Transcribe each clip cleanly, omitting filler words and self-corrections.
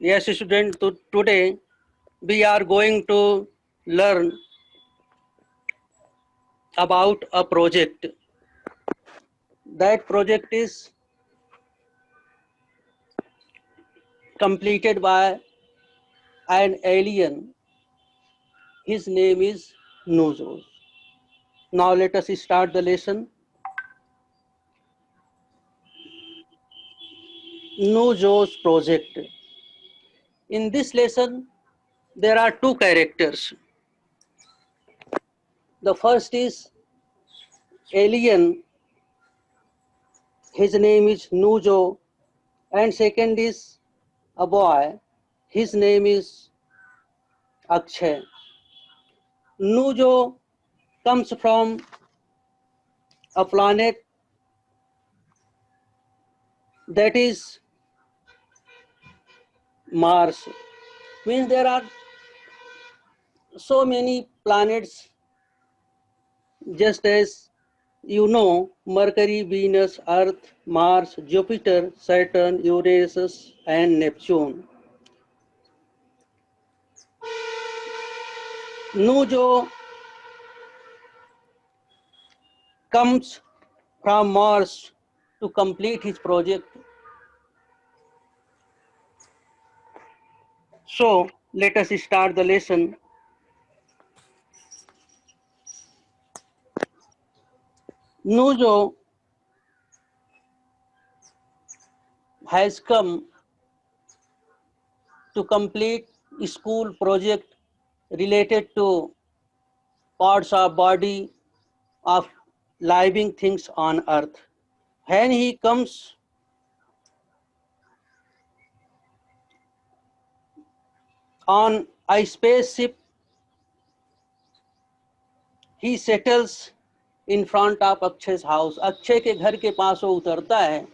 Yes, student, today we are going to learn about a project. That project is completed by an alien. His name is Nuzos. Now let us start the lesson. Nuzos project. In this lesson, there are two characters. The first is alien. His name is Nujo. And second is a boy. His name is Akshay. Nujo comes from a planet that is Mars. Means there are so many planets, just as you know, Mercury, Venus, Earth, Mars, Jupiter, Saturn, Uranus and Neptune. Nujo comes from Mars to complete his project. So let us start the lesson. Nujo has come to complete a school project related to parts of body of living things on earth. When he comes on a spaceship, he settles in front of Akshay's house. Akshay के घर के पास वो उतरता है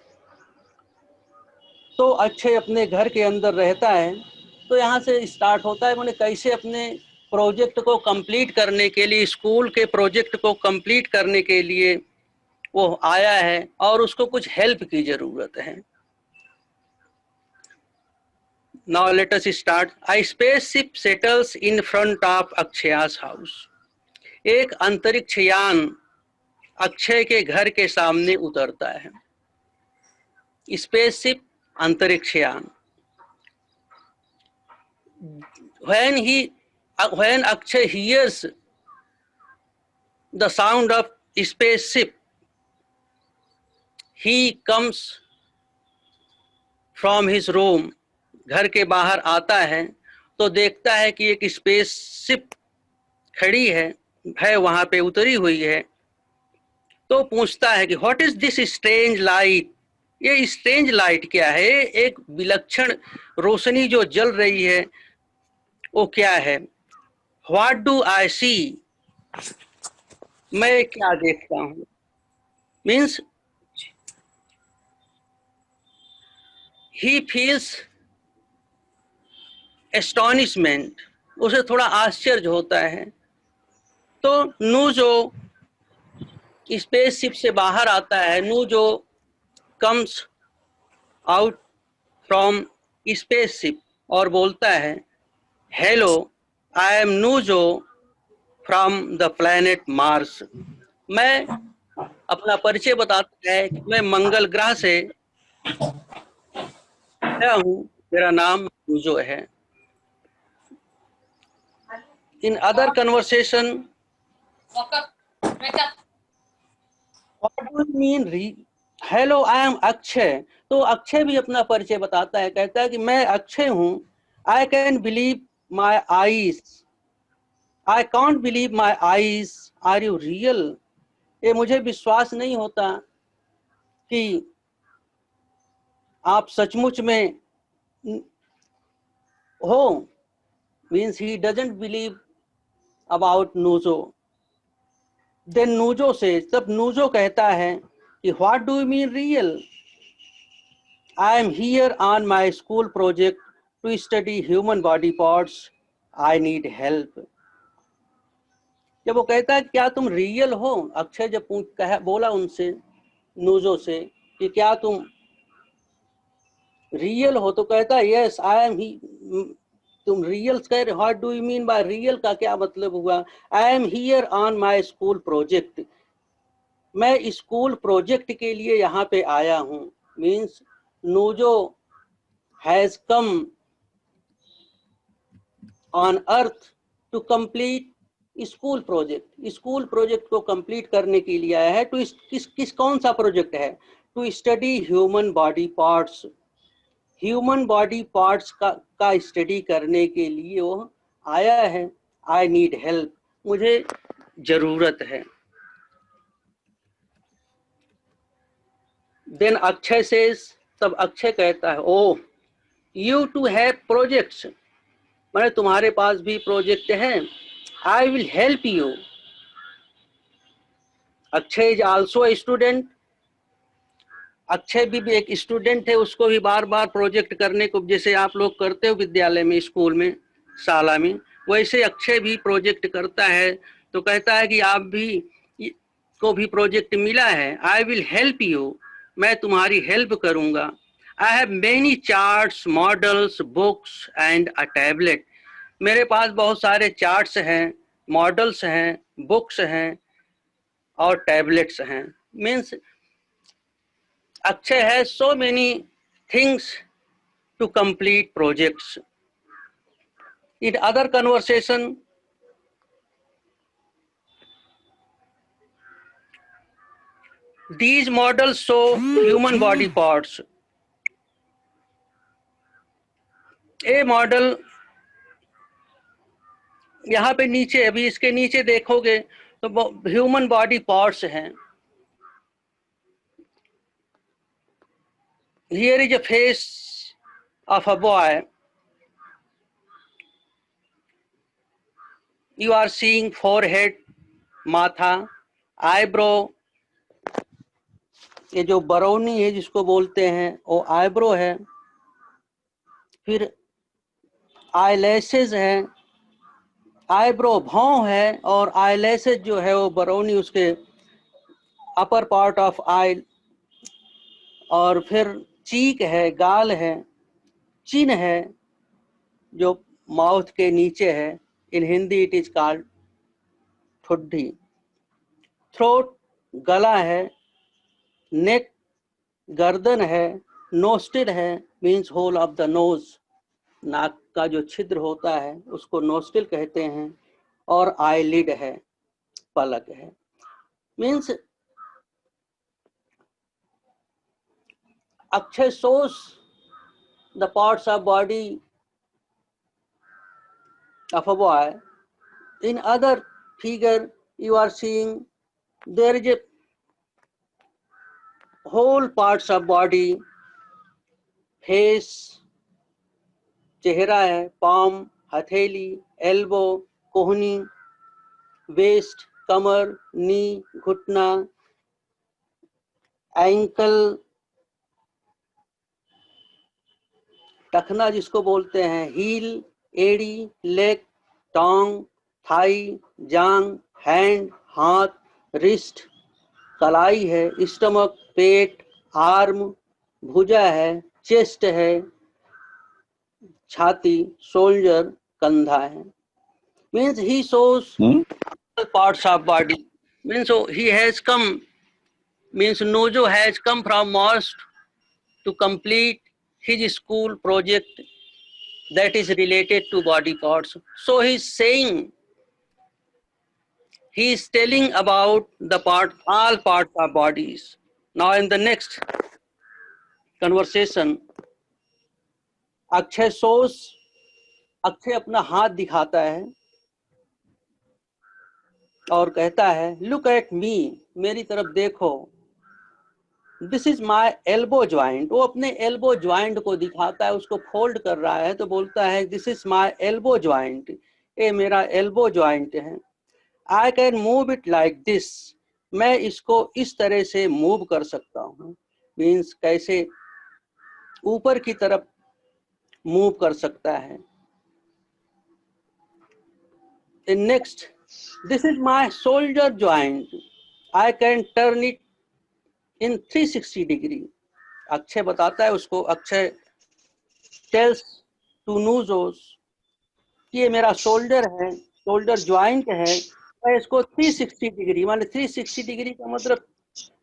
तो अक्षय अपने घर के अंदर रहता है। तो यहाँ से स्टार्ट होता है मैंने कैसे अपने प्रोजेक्ट को कंप्लीट करने के लिए, स्कूल के प्रोजेक्ट को कंप्लीट करने के लिए वो आया है और उसको कुछ हेल्प की जरूरत है। Now let us start. A spaceship settles in front of Akshaya's house. एक अंतरिक्ष यान अक्षय के घर के सामने उतरता है। स्पेसशिप, अंतरिक्ष यान। When Akshay hears the sound of spaceship, he comes from his room. घर के बाहर आता है तो देखता है कि एक स्पेसशिप खड़ी है वहां पे उतरी हुई है। तो पूछता है कि what is this strange light, ये स्ट्रेंज लाइट क्या है, एक विलक्षण रोशनी जो जल रही है वो क्या है। व्हाट डू आई सी, मैं क्या देखता हूं। मीन्स ही फील्स एस्टॉनिशमेंट, उसे थोड़ा आश्चर्य होता है। तो नूजो स्पेसशिप से बाहर आता है। Nujo comes out from spaceship और बोलता है hello, I am Nujo from the planet Mars. मैं अपना परिचय बताता है कि मैं मंगल ग्रह से आया हूँ, मेरा नाम नूजो है। In other conversation, what do you mean hello I M Akshay. तो अक्षय भी अपना परिचय बताता है, कहता है कि मैं अक्षय हूँ। I can believe my eyes, I can't believe my eyes, are you real. ये मुझे विश्वास नहीं होता कि आप सचमुच में हो। Means he doesn't believe about Nujo. Then Nujo say, तब नूजो कहता है कि what do you mean real, I am here on my school project to study human body parts, I need help. जब वो कहता है क्या तुम रियल हो, अक्षय जब बोला उनसे, नूजो से, कि क्या तुम रियल हो तो कहता है यस आई एम ही। तुम रियल कह रहे, what do you mean by real का क्या मतलब हुआ? I am here on my school project, मैं स्कूल प्रोजेक्ट के लिए यहाँ पे आया हूँ। Means Nujo has come on earth to complete school project, school project को कंप्लीट करने के लिए आया है। टू किस कौन सा प्रोजेक्ट है? To study human body parts, human body parts का स्टडी करने के लिए वो आया है। आई नीड हेल्प, मुझे जरूरत है। देन अक्षय सेज, तब अक्षय कहता है ओ यू टू हैव प्रोजेक्ट्स, मैंने तुम्हारे पास भी प्रोजेक्ट है। I will help you. Akshay is also a student, Akshay भी एक स्टूडेंट है, उसको भी बार बार प्रोजेक्ट करने को, जैसे आप लोग करते हो विद्यालय में, स्कूल में, शाला में, वैसे अक्षय भी प्रोजेक्ट करता है। तो कहता है कि आप भी को भी प्रोजेक्ट मिला है। आई विल हेल्प यू, मैं तुम्हारी हेल्प करूंगा। I have many charts, models, books and a tablet, मेरे पास बहुत सारे चार्ट्स हैं, मॉडल्स हैं, बुक्स हैं और टैबलेट्स हैं। Means Akshay has so many things to complete projects. In other conversation, these models show human body parts. A model यहाँ पे नीचे, अभी इसके नीचे देखोगे तो ह्यूमन बॉडी पार्ट्स हैं। Here is a face of a boy. You are seeing forehead, माथा, eyebrow, ये जो बरौनी है जिसको बोलते हैं वो आईब्रो है। फिर आईलैशेज है, आईब्रो भौं है और आईलैशेज जो है वो बरौनी, उसके अपर पार्ट ऑफ आई। और फिर चीक है, गाल है, चिन है जो माउथ के नीचे है, in Hindi it is called ठुड्डी। थ्रोट गला है, नेक गर्दन है, नोस्टिल है, means hole of the nose, नाक का जो छिद्र होता है उसको नोस्टिल कहते हैं। और आईलिड है, पलक है। Means Akshay shows the parts of body of a boy. In other figure, you are seeing there is a whole parts of body, face, चेहरा है, palm, हथेली, elbow, कोहनी, waist, कमर, knee, घुटना, ankle, टखना जिसको बोलते हैं, हील, एड़ी, लेग, टोंग, थाई, जांग, hand, हाथ, रिस्ट, कलाई है, स्टमक, पेट, आर्म, भुजा है, चेस्ट है, छाती, शोल्डर, कंधा है। Means he shows parts of body. Means so he has come, means Nojo has come from Mosque to complete his school project that is related to body parts. So he is saying, he is telling about the part, all parts of bodies. Now in the next conversation, Akshay shows, Akshay अपना हाथ दिखाता है और कहता है look at me, मेरी तरफ देखो। This is my elbow joint, वो अपने एल्बो ज्वाइंट को दिखाता है, उसको फोल्ड कर रहा है तो बोलता है this is my elbow joint, ये मेरा एल्बो ज्वाइंट है। I can move it like this, मैं इसको इस तरह से मूव कर सकता हूँ। मीन्स कैसे ऊपर की तरफ मूव कर सकता है। Next, this is my shoulder joint, I can turn it in 360 degree. Akshay बताता है उसको, अक्षय tells to Nuzos कि ये मेरा शोल्डर है, शोल्डर ज्वाइंट है, मैं इसको 360 डिग्री, मान 360 डिग्री का मतलब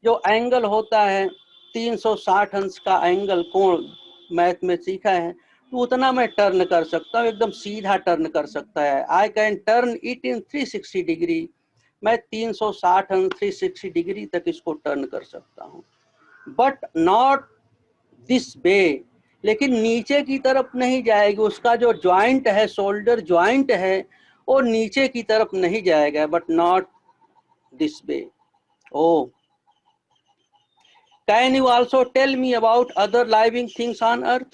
जो एंगल होता है 360 अंश का एंगल कोण मैथ में सीखा है, तो उतना मैं टर्न कर सकता हूँ, एकदम सीधा टर्न कर सकता है। I can turn it in 360 degree, मैं 360 अंश 360 डिग्री तक इसको टर्न कर सकता हूँ। बट नॉट दिस वे, लेकिन नीचे की तरफ नहीं जाएगी, उसका जो ज्वाइंट है, शोल्डर ज्वाइंट है, वो नीचे की तरफ नहीं जाएगा, but not this way. Oh, can you also tell me about other living things on earth?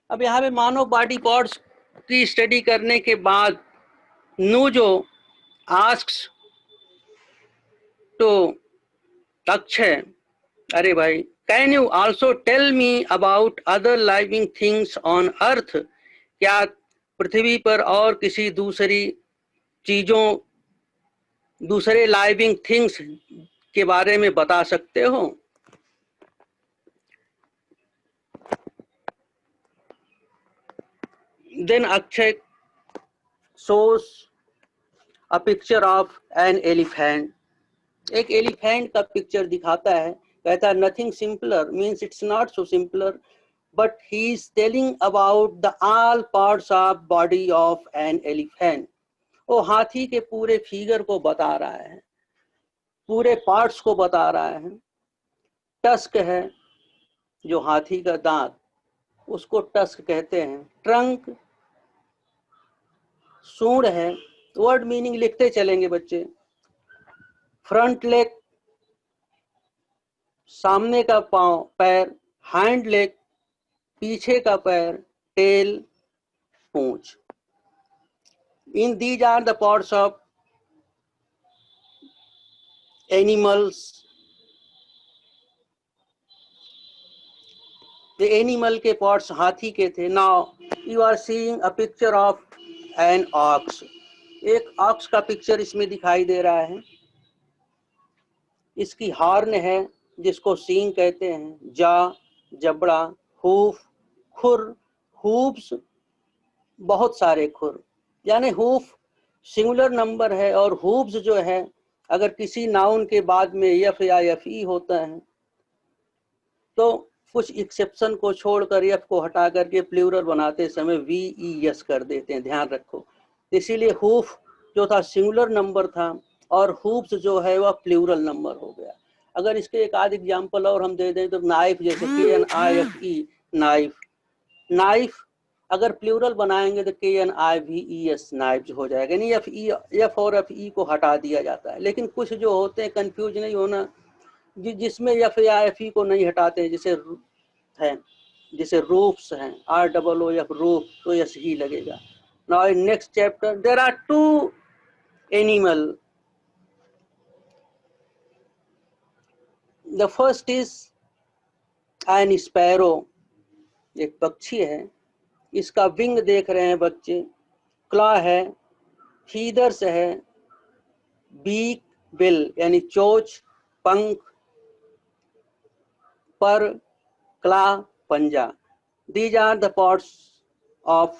अब यहाँ पे मानव बॉडी पार्ट्स की स्टडी करने के बाद नूजो आस्क्स टू अक्षय, अरे भाई, can you also tell me about other living things on earth? क्या पृथ्वी पर और किसी दूसरी चीजों, दूसरे लाइविंग थिंग्स के बारे में बता सकते हो? Then Akshay shows a picture of an elephant. एक एलिफेंट का पिक्चर दिखाता है, कहता है nothing simpler, means it's not so simpler, but he is telling about the all parts of body of an elephant. वो हाथी के पूरे फिगर को बता रहा है, पूरे पार्ट्स को बता रहा है। टस्क है जो हाथी का दांत, उसको टस्क कहते हैं। ट्रंक सूंड है, वर्ड मीनिंग लिखते चलेंगे बच्चे। फ्रंट लेग सामने का पांव पैर, हैंड लेग पीछे का पैर, टेल पूंछ। In these are the parts of animals. The animal के पार्ट्स हाथी के थे। Now you are seeing a picture of an ox. एक ऑक्स का पिक्चर इसमें दिखाई दे रहा है। इसकी हॉर्न है जिसको सींग कहते हैं, जा, जबड़ा, हूफ, खुर, हूफ्स, बहुत सारे खुर, यानी हूफ सिंगुलर नंबर है, और हूफ्स जो है अगर किसी नाउन के बाद में यफ या एफ ई होता है तो कुछ एक्सेप्शन को छोड़कर एफ को हटा करके प्लूरल बनाते समय वी ई एस कर देते हैं, ध्यान रखो। इसीलिए हूफ जो था सिंगुलर नंबर था और हूफ्स जो है वह प्लूरल नंबर हो गया। अगर इसके एक आध एग्जाम्पल और हम दे दें तो नाइफ, जैसे के N I F E, knife. Knife अगर प्लूरल बनाएंगे तो K N I V E S, knife हो जाएगा, नहीं एफ ई, एफ और एफ ई को हटा दिया जाता है। लेकिन कुछ जो होते हैं, कंफ्यूज नहीं होना, जिसमें एफ या एफ ई को नहीं हटाते, जैसे है, जैसे रूफ्स हैं, R double O F, roof, तो एस ही लगेगा। Now in next chapter there are two animal. The first is an sparrow, एक पक्षी है। इसका विंग देख रहे हैं बच्चे, क्लॉ है, फीदर्स है, बीक, बिल यानी चोच, पंख, पर, क्ला, पंजा। These are the parts of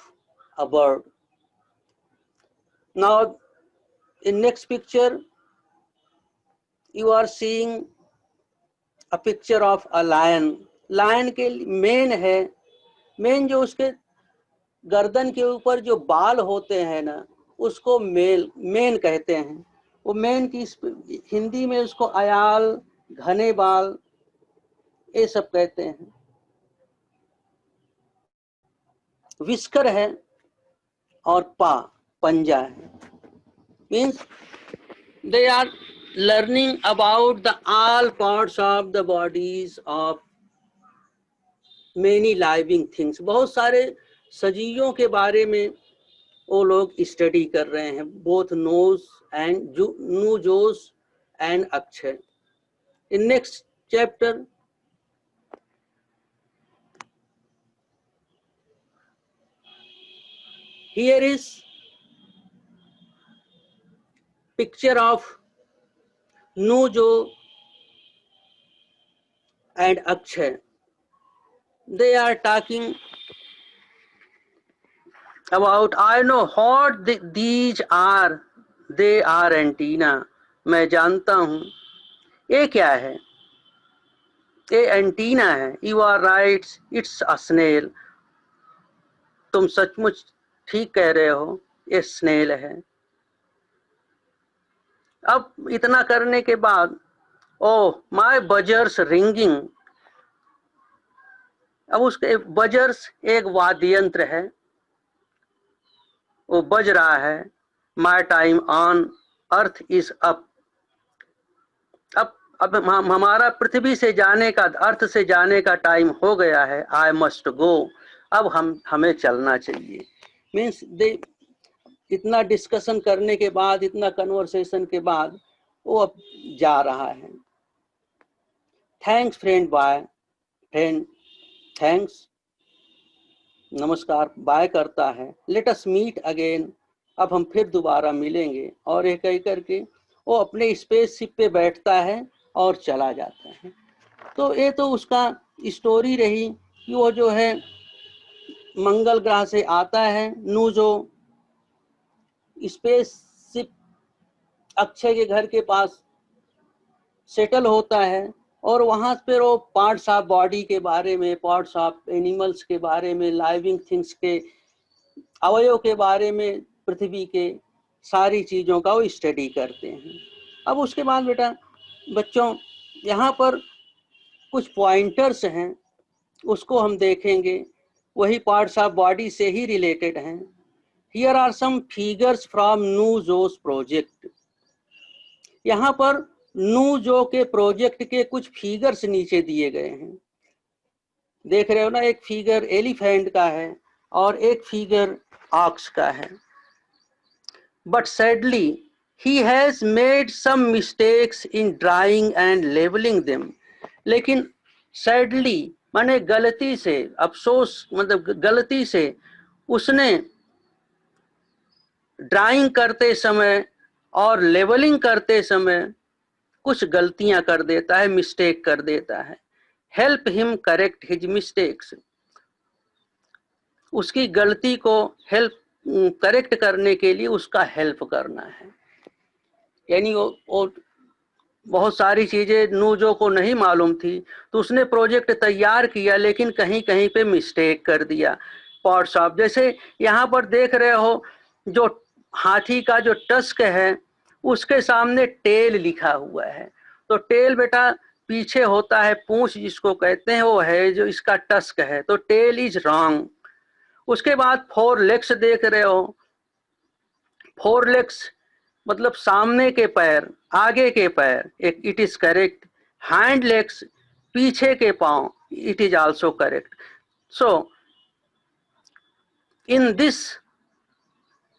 a bird. Now in next picture you are seeing a picture of a lion. Lion के मेन है, मेन जो उसके गर्दन के ऊपर जो बाल होते हैं ना, उसको मेन कहते हैं। वो मेन की हिंदी में उसको अयाल, घने बाल, ये सब कहते हैं। विस्कर है और पंजा है। Means they are learning about the all parts of the bodies of many living things। बहुत सारे सजीवों के बारे में वो लोग स्टडी कर रहे हैं, both Nuzos and Akshay। In next chapter here is picture of Nujo and Akshay। They are talking About I know what these are. They are antenna. मैं जानता हूँ ये क्या है, ये एंटीना है. You are right, it's a snail. तुम सचमुच ठीक कह रहे हो, ये स्नेल है. अब इतना करने के बाद ओह माय बजर्स रिंगिंग. अब उसके बजर्स एक वाद्य यंत्र है, वो बज रहा है. My time on earth is up. अब हमारा पृथ्वी से जाने का, अर्थ से जाने का टाइम हो गया है. I must go. अब हमें चलना चाहिए. मीन्स दे इतना डिस्कशन करने के बाद, इतना कन्वर्सेशन के बाद वो अब जा रहा है. Thanks friend, bye friend, thanks, नमस्कार, बाय करता है. Let us meet again. अब हम फिर दोबारा मिलेंगे. और एक कह करके वो अपने स्पेसशिप पे बैठता है और चला जाता है. तो ये तो उसका स्टोरी रही कि वो जो है मंगल ग्रह से आता है. नूजो स्पेसशिप अक्षय के घर के पास सेटल होता है और वहाँ पर वो पार्ट्स ऑफ बॉडी के बारे में, पार्ट्स ऑफ एनिमल्स के बारे में, लाइविंग थिंग्स के अवयव के बारे में, पृथ्वी के सारी चीज़ों का वो स्टडी करते हैं. अब उसके बाद बेटा बच्चों यहाँ पर कुछ पॉइंटर्स हैं, उसको हम देखेंगे. वही पार्ट्स ऑफ बॉडी से ही रिलेटेड हैं. Here are some figures from Nujo's project. यहाँ पर नूजो के प्रोजेक्ट के कुछ फिगर्स नीचे दिए गए हैं. देख रहे हो ना, एक फिगर एलिफेंट का है और एक फिगर ऑक्स का है. But sadly he has made some mistakes in drawing and labeling them. लेकिन सैडली माने गलती से, अफसोस मतलब गलती से उसने ड्राइंग करते समय और लेबलिंग करते समय कुछ गलतियां कर देता है, मिस्टेक कर देता है. Help him correct his mistakes. उसकी गलती को हेल्प करेक्ट करने के लिए उसका हेल्प करना है. यानी वो बहुत सारी चीजें नूजो को नहीं मालूम थी, तो उसने प्रोजेक्ट तैयार किया लेकिन कहीं कहीं पे मिस्टेक कर दिया. पार्ट्स ऑफ, जैसे यहाँ पर देख रहे हो, जो हाथी का जो टस्क है उसके सामने टेल लिखा हुआ है. तो टेल बेटा पीछे होता है, पूंछ जिसको कहते हैं, वो है जो इसका टस्क है. तो टेल इज रॉन्ग. उसके बाद 4 लेग्स देख रहे हो. 4 लेग्स मतलब सामने के पैर, आगे के पैर, एक it is correct. Hand legs पीछे के पांव, it is also correct. So in this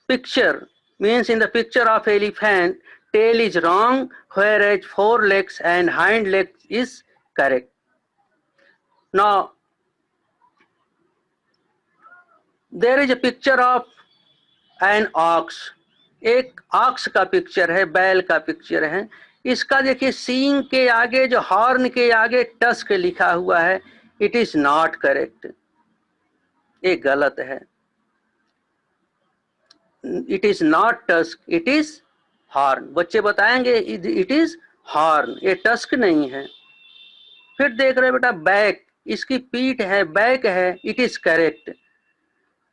picture, means in the picture of elephant, tail is wrong whereas 4 legs and hind legs is correct. Now there is a picture of an ox. एक ox का picture है, बैल का picture है. इसका देखिए सींग के आगे, जो हॉर्न के आगे टस्क लिखा हुआ है, इट इज नॉट करेक्ट, ये गलत है. It is not tusk, it is horn. बच्चे बताएंगे इट इज हॉर्न, ये टस्क नहीं है. फिर देख रहे बेटा बैक, इसकी पीठ है, बैक है, इट इज करेक्ट.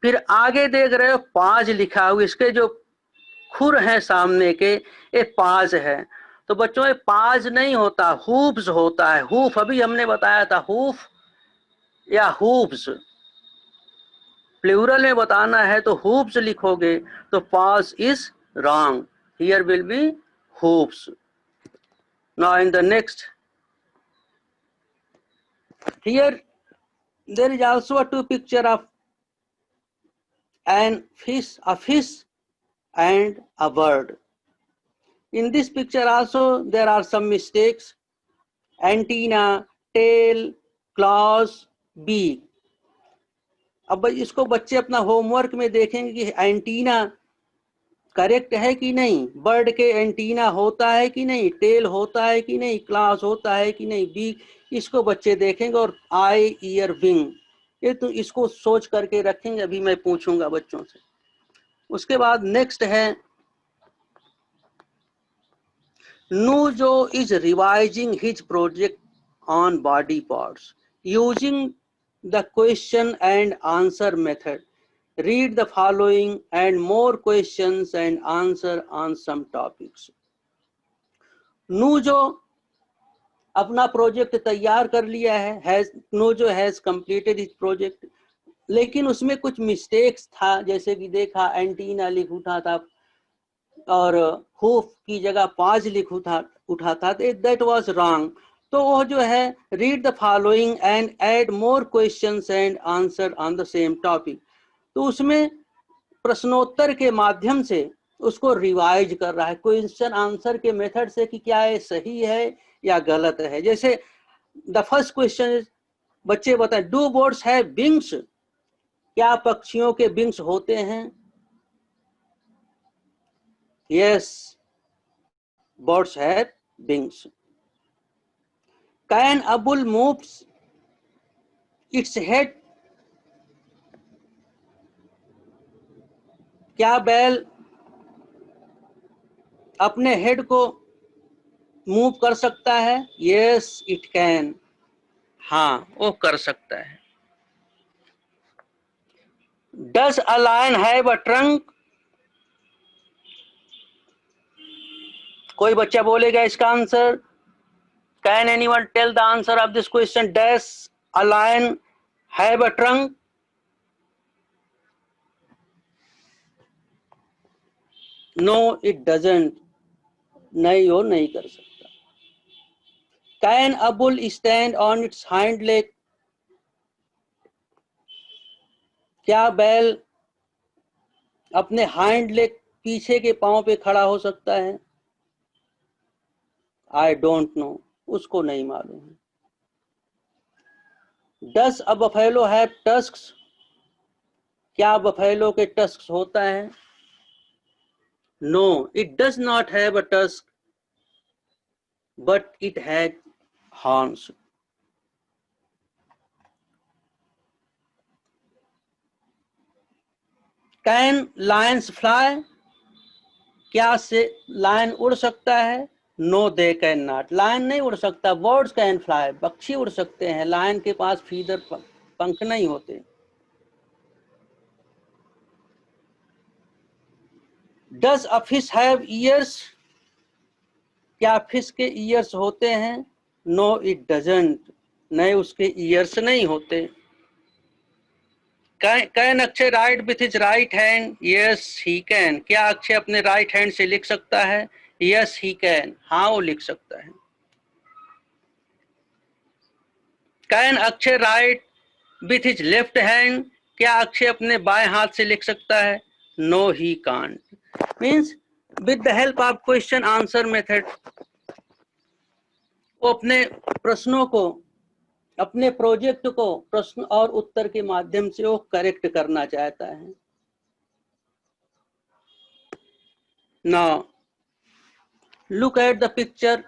फिर आगे देख रहे हो पाज लिखा हुआ, इसके जो खुर है सामने के, ये पाज है. तो बच्चों ये पाज नहीं होता, हूफ्स होता है. हूफ अभी हमने बताया था, हूफ या हूफ्स. प्लूरल में बताना है तो हूफ्स लिखोगे, तो पाज is wrong. Here will be hoofs. Now in the next, here there is also a 2 picture of an fish, a fish and a bird. In this picture also there are some mistakes. Antenna, tail, claws, beak. अब इसको बच्चे अपना homework में देखेंगे कि antenna correct है कि नहीं, बर्ड के एंटीना होता है कि नहीं, टेल होता है कि नहीं, क्लॉज होता है कि नहीं, बीक, इसको बच्चे देखेंगे. और आई, ईयर, विंग, ये तो इसको सोच करके रखेंगे. अभी मैं पूछूंगा बच्चों से. उसके बाद नेक्स्ट है Nujo is revising his project on body parts using the question and answer method. Read the following and more questions and answer on some topics. Nujo अपना प्रोजेक्ट तैयार कर लिया है, Nujo has completed his project, लेकिन उसमें कुछ mistakes था, जैसे कि देखा एंटीना लिख उठा था और हुफ की जगह 5 लिख उठा था, दैट वाज रॉन्ग. तो वो जो है read the following and add more questions and answer on the same topic. तो उसमें प्रश्नोत्तर के माध्यम से उसको रिवाइज कर रहा है, क्वेश्चन आंसर के मेथड से कि क्या ये सही है या गलत है. जैसे द फर्स्ट क्वेश्चन, बच्चे बताएं, डू बर्ड्स हैव विंग्स? क्या पक्षियों के विंग्स होते हैं? Yes, birds have wings. Can a bull move its head? क्या बैल अपने हेड को मूव कर सकता है? Yes, it can. हाँ, वो कर सकता है. Does a lion have a trunk? कोई बच्चा बोलेगा इसका answer. Can anyone tell the answer of this question? Does a lion have a trunk? No, it doesn't. नहीं, वो नहीं कर सकता. Can a bull stand on its hind leg? क्या बैल अपने हाइंड लेग पीछे के पांव पे खड़ा हो सकता है? आई डोंट नो, उसको नहीं मालूम है. Does a buffalo have tusks? क्या बफेलो के टस्क्स होता है? No, it does not have a tusk, but it has horns. Can lions fly? क्या से लायन उड़ सकता है? No, they can not. Lion नहीं उड़ सकता. बर्ड्स कैन फ्लाई, पक्षी उड़ सकते हैं. लायन के पास फीदर पंख नहीं होते. Does a fish have ears? क्या फिश के ईयर्स होते हैं? No, it doesn't. नहीं, उसके ईयर्स नहीं होते. Can Akshay write with his right hand? Yes he can. क्या अक्षय अपने राइट हैंड से लिख सकता है? Yes he can. हाँ, वो लिख सकता है. Can Akshay write with his left hand? क्या अक्षय अपने बाएं हाथ से लिख सकता है? No, he can't. Means with the help of question answer method वो अपने प्रश्नों को, अपने प्रोजेक्ट को प्रश्न और उत्तर के माध्यम से वो करेक्ट करना चाहता है. Now look at the picture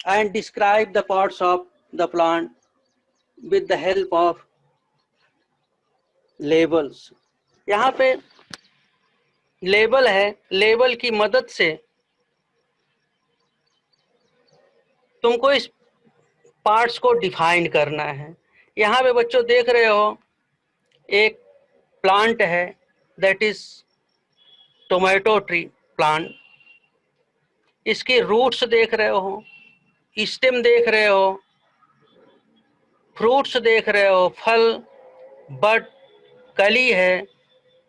and describe the parts of the plant with the help of labels. यहाँ पे लेबल है, लेबल की मदद से तुमको इस पार्ट्स को डिफाइन करना है. यहाँ पे बच्चों देख रहे हो एक प्लांट है, that is tomato tree plant. इसके रूट्स देख रहे हो, स्टेम देख रहे हो, फ्रूट्स देख रहे हो, फल, बड, कली है,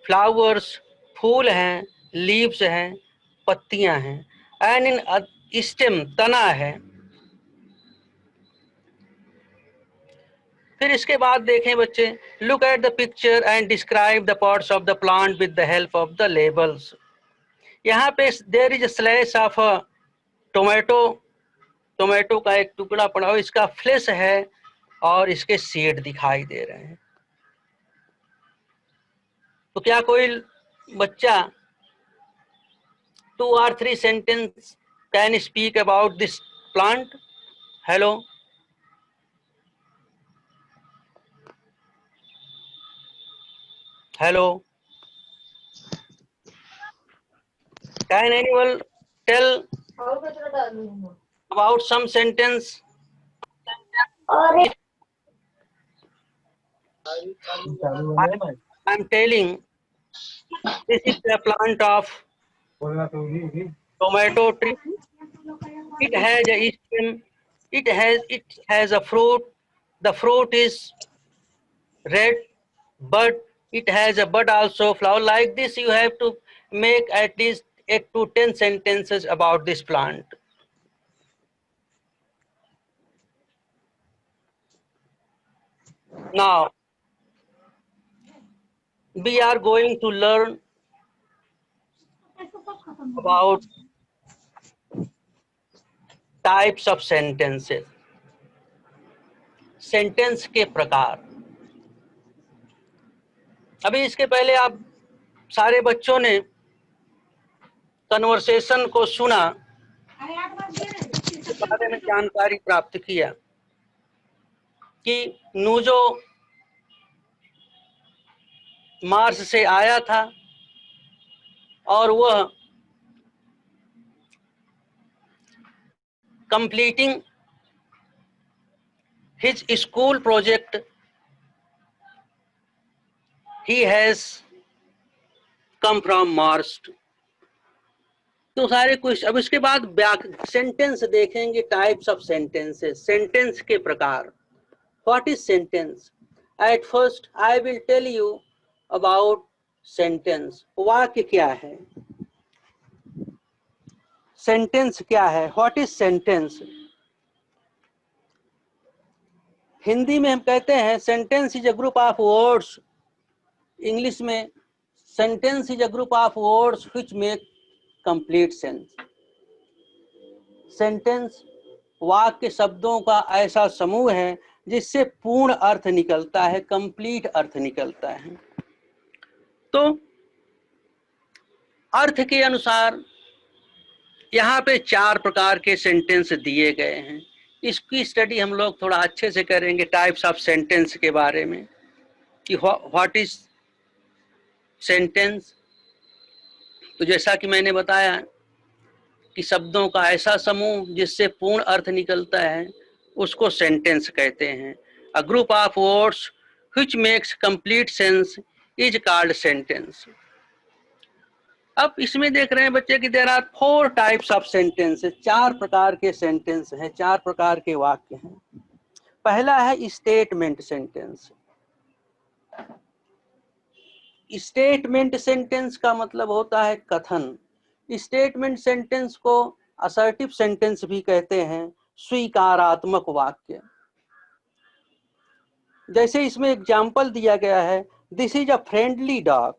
फ्लावर्स, फूल हैं, लीव्स हैं, पत्तियां हैं, एंड इन स्टेम तना है. फिर इसके बाद देखें बच्चे, look at the picture and describe the parts of the plant with the help of the labels. यहाँ पे there is a slice of a tomato. Tomato का एक टुकड़ा पड़ा हो, इसका फ्लेश है और इसके सीड दिखाई दे रहे हैं. तो क्या कोई बच्चा 2 or 3 sentences can speak about this plant? Hello? Hello? Can anyone tell about some sentence? I'm telling, this is the plant of tomato tree. It has a stem. It has a fruit. The fruit is red, but it has a bud also, flower. Like this, you have to make at least 8 to 10 sentences about this plant. Now, we are going to learn about types of sentences. Sentence के प्रकार. अभी इसके पहले आप सारे बच्चों ने conversation को सुना, इसके बारे में जानकारी प्राप्त किया कि नूजो मार्स से आया था और वह completing his school project he has come from Mars. तो सारे कुछ. अब इसके बाद सेंटेंस देखेंगे. टाइप्स ऑफ सेंटेंसेस, सेंटेंस के प्रकार. What is sentence? At first I will tell you about sentence. वाक्य क्या है, सेंटेंस क्या है, व्हाट इज सेंटेंस. हिंदी में हम कहते हैं sentence is a group of words. English में sentence is a group of words which make complete sense. Sentence वाक्य शब्दों का ऐसा समूह है जिससे पूर्ण अर्थ निकलता है, कंप्लीट अर्थ निकलता है. तो अर्थ के अनुसार यहाँ पे 4 प्रकार के सेंटेंस दिए गए हैं. इसकी स्टडी हम लोग थोड़ा अच्छे से करेंगे टाइप्स ऑफ सेंटेंस के बारे में कि व्हाट इज सेंटेंस. तो जैसा कि मैंने बताया कि शब्दों का ऐसा समूह जिससे पूर्ण अर्थ निकलता है उसको सेंटेंस कहते हैं. A group of words which makes complete sense is called sentence. अब इसमें देख रहे हैं बच्चे कि there are 4 types of sentences. 4 प्रकार के सेंटेंस हैं, 4 प्रकार के वाक्य हैं. पहला है स्टेटमेंट सेंटेंस. स्टेटमेंट सेंटेंस का मतलब होता है कथन. स्टेटमेंट सेंटेंस को असर्टिव सेंटेंस भी कहते हैं, स्वीकारात्मक वाक्य. जैसे इसमें एग्जाम्पल दिया गया है, this is a friendly dog.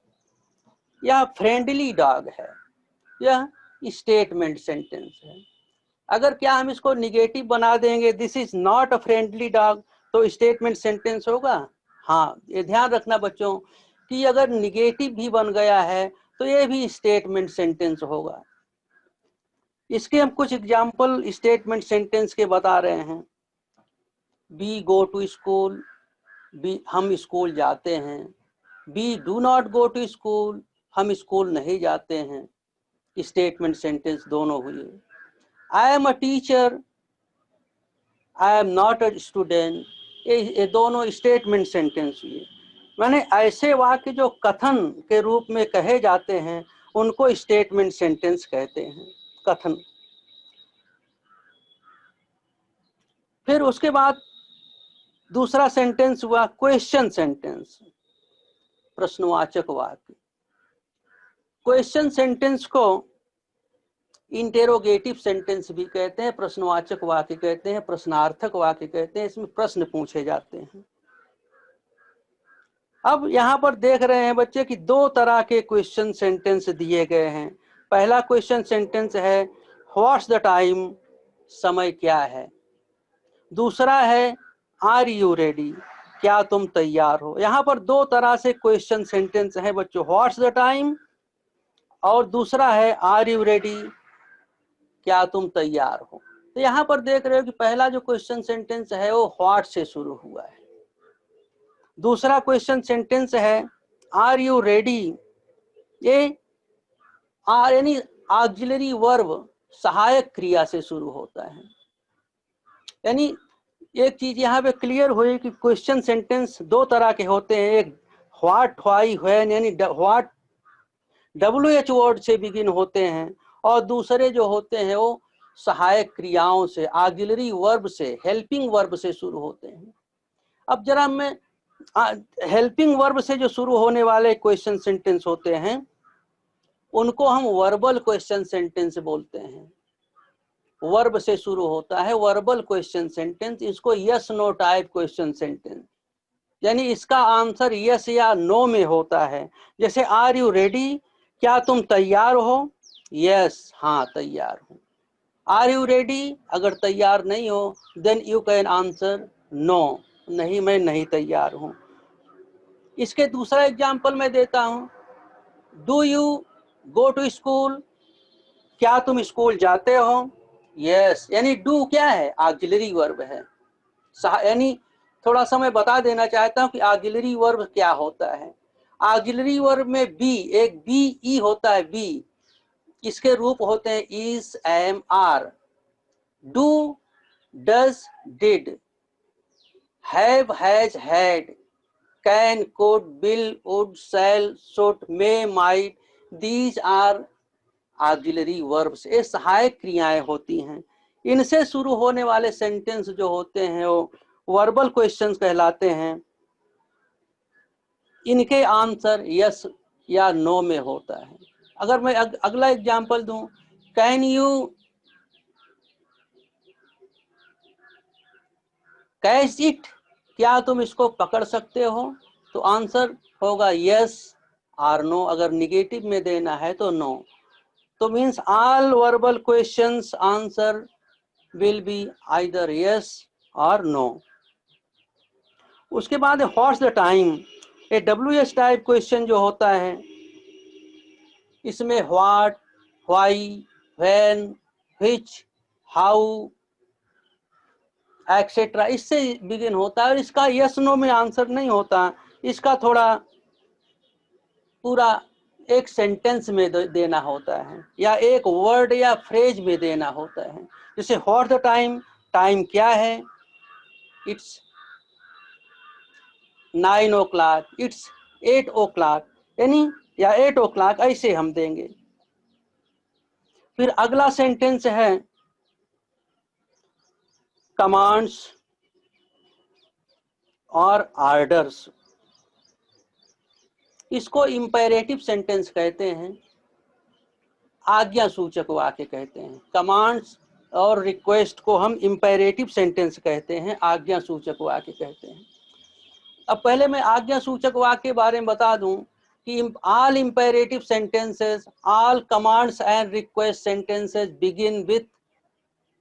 यह फ्रेंडली डॉग है, यह स्टेटमेंट सेंटेंस है. अगर क्या हम इसको निगेटिव बना देंगे, this is not a friendly dog, तो स्टेटमेंट सेंटेंस होगा? हाँ, ये ध्यान रखना बच्चों कि अगर निगेटिव भी बन गया है तो ये भी स्टेटमेंट सेंटेंस होगा. इसके हम कुछ एग्जाम्पल स्टेटमेंट सेंटेंस के बता रहे हैं. वी गो टू स्कूल, हम स्कूल जाते हैं. We do not go to school, हम स्कूल नहीं जाते हैं. स्टेटमेंट सेंटेंस दोनों हुए. I am a teacher, I am not a student, ये दोनों स्टेटमेंट सेंटेंस हुए. माने ऐसे वाक्य जो कथन के रूप में कहे जाते हैं उनको स्टेटमेंट सेंटेंस कहते हैं, कथन. फिर उसके बाद दूसरा सेंटेंस हुआ क्वेश्चन सेंटेंस, प्रश्नवाचक वाक्य. क्वेश्चन सेंटेंस को इंटेरोगेटिव सेंटेंस भी कहते हैं, प्रश्नवाचक वाक्य कहते हैं, प्रश्नार्थक वाक्य कहते हैं. इसमें प्रश्न पूछे जाते हैं. अब यहाँ पर देख रहे हैं बच्चे कि 2 तरह के क्वेश्चन सेंटेंस दिए गए हैं. पहला क्वेश्चन सेंटेंस है व्हाट्स द टाइम, समय क्या है. दूसरा है आर यू रेडी, क्या तुम तैयार हो. यहाँ पर 2 तरह से क्वेश्चन सेंटेंस है बच्चों, व्हाट्स द टाइम और दूसरा है आर यू रेडी, क्या तुम तैयार हो. तो यहाँ पर देख रहे हो कि पहला जो क्वेश्चन सेंटेंस है वो व्हाट से शुरू हुआ है. दूसरा क्वेश्चन सेंटेंस है आर यू रेडी, ये आर यानी ऑक्सिलरी वर्ब सहायक क्रिया से शुरू होता है। यानी एक चीज यहाँ पे क्लियर हुई कि क्वेश्चन सेंटेंस दो तरह के होते हैं, एक व्हाट, व्हाई, व्हेन, यानी व्हाट WH वर्ड से बिगिन होते हैं, और दूसरे जो होते हैं वो सहायक क्रियाओं से, ऑक्सिलरी वर्ब से, हेल्पिंग वर्ब से शुरू होते हैं। अब जरा मैं हेल्पिंग वर्ब से जो शुरू होने वाले क्वेश्चन सेंटेंस होते हैं उनको हम वर्बल क्वेश्चन सेंटेंस बोलते हैं। वर्ब से शुरू होता है वर्बल क्वेश्चन सेंटेंस, इसको yes no type question sentence, यानी इसका आंसर यस या नो में होता है। जैसे आर यू रेडी, क्या तुम तैयार हो? यस, हाँ तैयार हूँ। आर यू रेडी, अगर तैयार नहीं हो then you can answer no, नहीं मैं नहीं तैयार हूँ। इसके दूसरा एग्जाम्पल मैं देता हूँ, do you go to school, क्या तुम स्कूल जाते हो? यस, यानी डू क्या है? ऑक्सिलरी वर्ब है। यानी थोड़ा सा मैं बता देना चाहता हूँ कि ऑक्सिलरी वर्ब क्या होता है। ऑक्सिलरी वर्ब में बी, एक बी ई होता है, बी, इसके रूप होते हैं is, am, are. Do, does, did, have, has, had, can, could, will, would, shall, should, may, might, these are auxiliary verbs. ये सहायक क्रियाएं होती हैं। इनसे शुरू होने वाले सेंटेंस जो होते हैं वो वर्बल क्वेश्चंस कहलाते हैं। इनके आंसर यस या नो में होता है। अगर मैं अगला एग्जांपल दूं, कैन यू कैच इट, क्या तुम इसको पकड़ सकते हो? तो आंसर होगा यस और नो। अगर निगेटिव में देना है तो नो। तो means all verbal questions answer will be either yes और नो। उसके बाद what's the time, A WH type question जो होता है, इसमें what, why, when, which, how etcetera इससे बिगिन होता है, और इसका यस नो में आंसर नहीं होता। इसका थोड़ा पूरा एक सेंटेंस में देना होता है, या एक वर्ड या फ्रेज में देना होता है। जैसे व्हाट द टाइम, टाइम क्या है? इट्स 9 o'clock, इट्स 8 o'clock, यानी या 8 o'clock, ऐसे हम देंगे। फिर अगला सेंटेंस है कमांड्स और ऑर्डर्स। इसको इंपेरेटिव सेंटेंस कहते हैं, आज्ञा सूचक वाक्य कहते हैं। कमांड्स और रिक्वेस्ट को हम इंपेरेटिव सेंटेंस कहते हैं, आज्ञा सूचक वाक्य कहते हैं। अब पहले मैं आज्ञा सूचक वाक्य के बारे में बता दूं कि all imperative sentences, all commands and request sentences begin with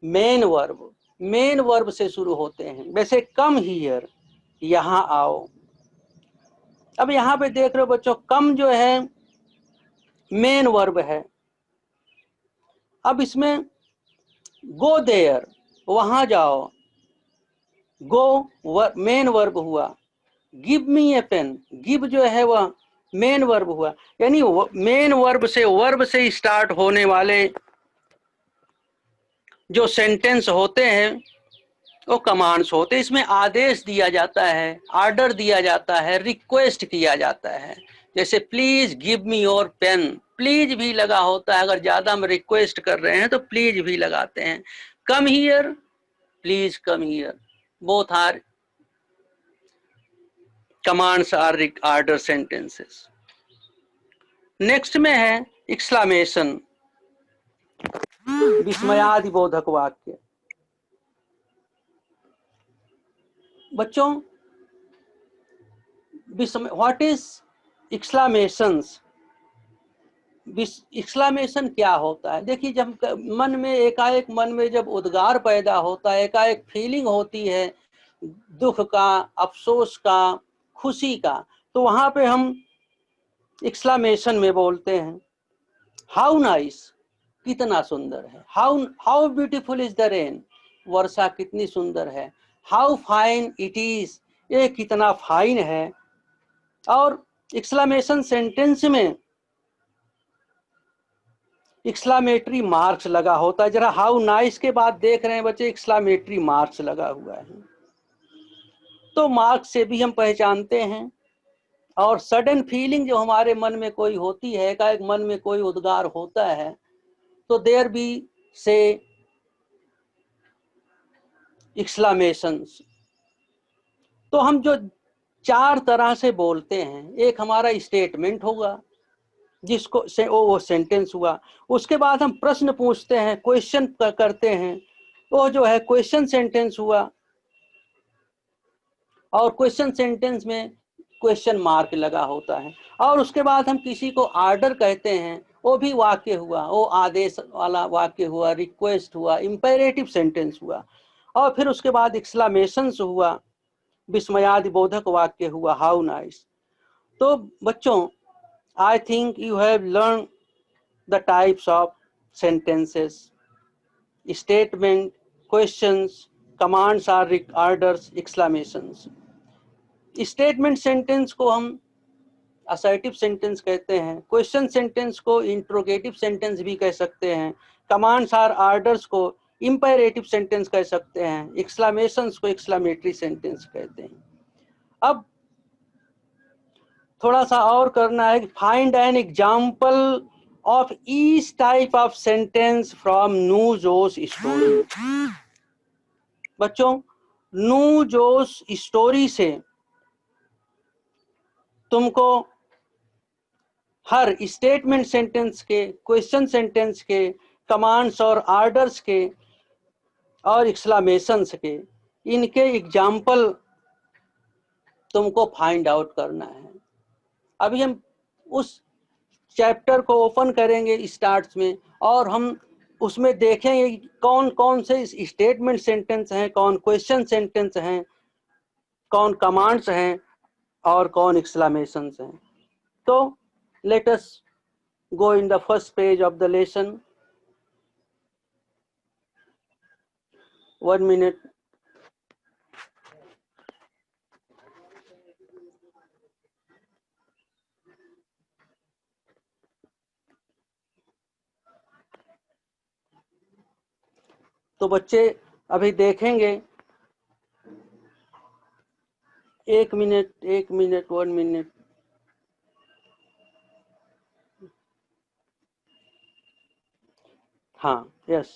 main verb. Main verb से शुरू होते हैं। वैसे कम हियर, यहाँ आओ। अब यहाँ पे देख रहे हो बच्चों, कम जो है मेन वर्ब है। अब इसमें गो देयर, वहां जाओ, गो मेन वर्ब हुआ। गिव मी ए पेन, गिव जो है वह मेन वर्ब हुआ। यानी मेन वर्ब से स्टार्ट होने वाले जो सेंटेंस होते हैं वो कमांड्स होते हैं। इसमें आदेश दिया जाता है, ऑर्डर दिया जाता है, रिक्वेस्ट किया जाता है। जैसे please give me your pen, please भी लगा होता है। अगर ज्यादा हम रिक्वेस्ट कर रहे हैं तो प्लीज भी लगाते हैं। Come here, please come here, both are commands are order sentences. Next में है एक्सक्लेमेशन, विस्मयादिबोधक वाक्य। बच्चों, व्हाट इज एक्सक्लेमेशंस? एक्सक्लेमेशन क्या होता है? देखिए, जब मन में एकाएक मन में जब उद्गार पैदा होता है, एकाएक फीलिंग होती है दुख का, अफसोस का, खुशी का, तो वहां पे हम एक्सक्लेमेशन में बोलते हैं। हाउ नाइस, कितना सुंदर है। How beautiful is the rain, वर्षा कितनी सुंदर है। हाउ फाइन इट इज, ये कितना फाइन है। और एक्सक्लेमेशन सेंटेंस में एक्सक्लेमेटरी मार्क्स लगा होता है। जरा हाउ नाइस के बाद देख रहे हैं बच्चे, एक्सक्लेमेटरी मार्क्स लगा हुआ है। तो मार्क्स से भी हम पहचानते हैं। और सडन फीलिंग जो हमारे मन में कोई होती है, का एक मन में कोई उद्गार होता है, तो देयर बी से एक्सक्लेमेशंस। तो हम जो 4 तरह से बोलते हैं, एक हमारा स्टेटमेंट होगा जिसको से वो सेंटेंस हुआ। उसके बाद हम प्रश्न पूछते हैं, क्वेश्चन करते हैं, वो जो है क्वेश्चन सेंटेंस हुआ। और क्वेश्चन सेंटेंस में क्वेश्चन मार्क लगा होता है। और उसके बाद हम किसी को ऑर्डर कहते हैं, वो भी वाक्य हुआ, वो आदेश वाला वाक्य हुआ, रिक्वेस्ट हुआ, इंपेरेटिव सेंटेंस हुआ। और फिर उसके बाद एक्सक्लेमेशंस हुआ, विस्मयादि बोधक वाक्य हुआ, हाउ नाइस। तो बच्चों, I think you have learned the types of sentences, statement, questions, commands or orders, exclamations. Statement sentence को हम assertive sentence कहते हैं, question sentence को interrogative sentence भी कह सकते हैं, commands or orders को imperative sentence कह सकते हैं, exclamations को exclamatory sentence कहते हैं। अब थोड़ा सा और करना है, find an example of each type of sentence from नू जोस स्टोरी। बच्चों, नू जोस स्टोरी से तुमको हर स्टेटमेंट सेंटेंस के, क्वेश्चन सेंटेंस के, कमांड्स और ऑर्डर्स के और एक्सक्लेमेशंस के, इनके एग्जाम्पल तुमको फाइंड आउट करना है। अभी हम उस चैप्टर को ओपन करेंगे स्टार्ट्स में, और हम उसमें देखेंगे कौन कौन से स्टेटमेंट सेंटेंस हैं, कौन क्वेश्चन सेंटेंस हैं, कौन कमांड्स हैं और कौन एक्सक्लेमेशंस हैं। तो let us go in the first page of the lesson. 1 minute। तो बच्चे अभी देखेंगे, 1 minute, 1 minute, 1 minute। हाँ, yes.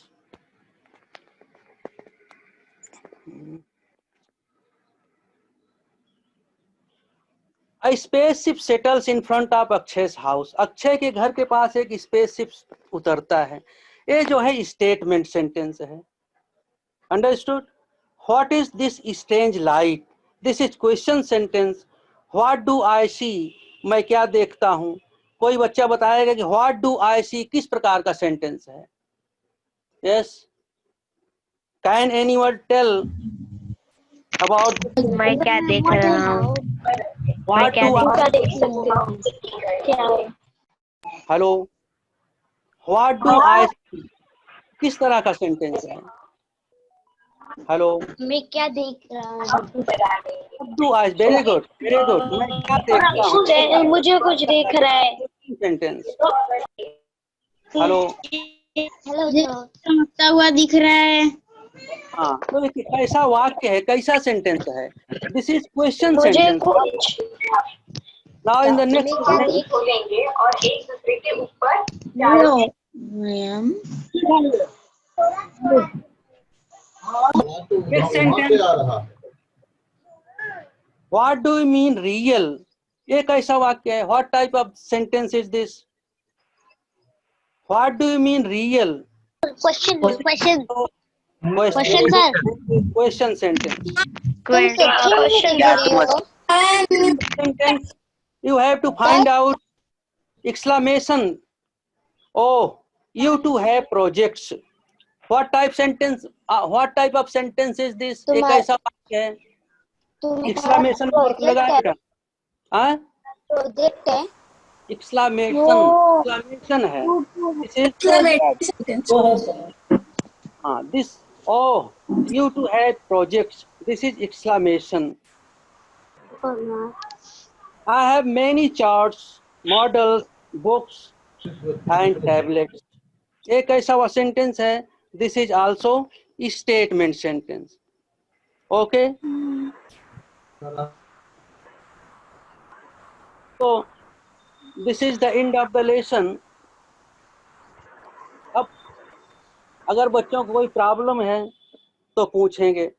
A spaceship settles in front of अक्षय's house। Akshay के घर के पास एक स्पेसशिप उतरता है। ये जो है स्टेटमेंट सेंटेंस है। Understood? What is this strange light? This is question sentence. What do I see? मैं क्या देखता हूं? कोई बच्चा बताएगा कि व्हाट डू आई सी किस प्रकार का सेंटेंस है? Yes, can anyone tell about? मैं क्या देख रहा हूँ? What do hello, what do I see किस तरह का सेंटेंस है? हेलो, मैं क्या देख रहा हूँ? Do I, very good, very good. मैं क्या देखता हूँ? मुझे कुछ दिख रहा है। सेंटेंस। हेलो, चमकता हुआ दिख रहा है। हाँ, तो ये कैसा वाक्य है, कैसा सेंटेंस है? दिस इज क्वेश्चन मुझे सेंटेंस। कुछ नाउ इन द नेक्स्ट खोलेंगे और एक दूसरे के ऊपर sentence, what do you mean real? ये कैसा वाक्य है? What type of sentence is this? What do you mean real? Question question sir. Question sentence. Sentence, you have to find out exclamation. Oh, you two have projects. What type sentence? What type of sentence is this? एक ऐसा वाक्य है, exclamation mark लगाएगा। हाँ, project है। exclamation है। हाँ, this, oh, you two have projects. This is exclamation. I have many charts, models, books and tablets. एक ऐसा वह सेंटेंस है, this is also statement sentence. Okay, तो this is the end of the lesson. अब अगर बच्चों को कोई प्रॉब्लम है तो पूछेंगे।